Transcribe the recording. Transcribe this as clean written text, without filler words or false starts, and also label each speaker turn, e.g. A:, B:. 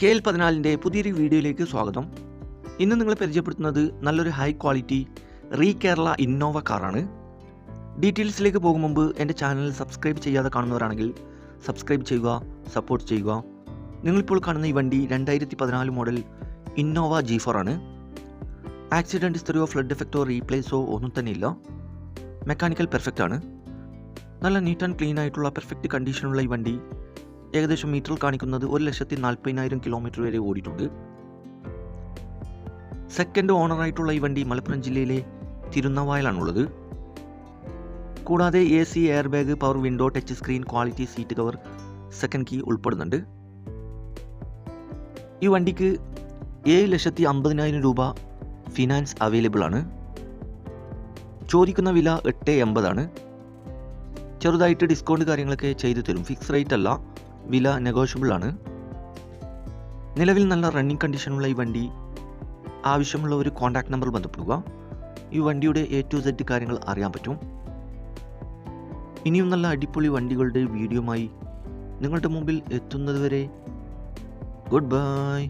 A: KL14 പുതിയൊരു വീഡിയോയിലേക്ക് സ്വാഗതം. ഇന്ന് നിങ്ങളെ പരിചയപ്പെടുത്തുന്നത് നല്ലൊരു high quality re Kerala Innova കാറാണ്. ഡീറ്റെയിൽസിലേക്ക് പോകും മുമ്പ് എൻ്റെ ചാനൽ സബ്സ്ക്രൈബ് ചെയ്യാതെ കാണുന്നവരാണെങ്കിൽ സബ്സ്ക്രൈബ് ചെയ്യുക, സപ്പോർട്ട് ചെയ്യുക. നിങ്ങളിപ്പോൾ കാണുന്ന ഈ വണ്ടി 2014 മോഡൽ ഇന്നോവ G4 ആണ്. ആക്സിഡൻറ്റ് ഹിസ്റ്ററിയോ ഫ്ലഡ് എഫക്റ്റോ റീപ്ലേസോ ഒന്നും തന്നെ ഇല്ല. മെക്കാനിക്കൽ പെർഫെക്റ്റ് ആണ്. നല്ല നീറ്റ് ആൻഡ് ക്ലീൻ ആയിട്ടുള്ള പെർഫെക്റ്റ് കണ്ടീഷനുള്ള ഈ വണ്ടി ഏകദേശം മീറ്ററിൽ കാണിക്കുന്നത് 1,40,40,000 കിലോമീറ്റർ വരെ ഓടിയിട്ടുണ്ട്. സെക്കൻഡ് ഓണറായിട്ടുള്ള ഈ വണ്ടി മലപ്പുറം ജില്ലയിലെ തിരുനവായിലാണുള്ളത്. കൂടാതെ AC, air bag, power window, touch screen, quality seat cover, second key ഉൾപ്പെടുന്നുണ്ട്. ഈ വണ്ടിക്ക് 7,50,000 രൂപ ഫിനാൻസ് അവൈലബിൾ ആണ്. ചോദിക്കുന്ന വില 8,80 ആണ്. ചെറുതായിട്ട് ഡിസ്കൗണ്ട് കാര്യങ്ങളൊക്കെ ചെയ്തു തരും. ഫിക്സ് റേറ്റ് അല്ല, വില നെഗോഷ്യബിൾ ആണ്. നിലവിൽ നല്ല റണ്ണിങ് കണ്ടീഷനുള്ള ഈ വണ്ടി ആവശ്യമുള്ള ഒരു കോൺടാക്ട് നമ്പർ ബന്ധപ്പെടുക. ഈ വണ്ടിയുടെ A to Z കാര്യങ്ങൾ അറിയാൻ പറ്റും. ഇനിയും നല്ല അടിപൊളി വണ്ടികളുടെ വീഡിയോയുമായി നിങ്ങളുടെ മുമ്പിൽ എത്തുന്നതുവരെ ഗുഡ് ബൈ.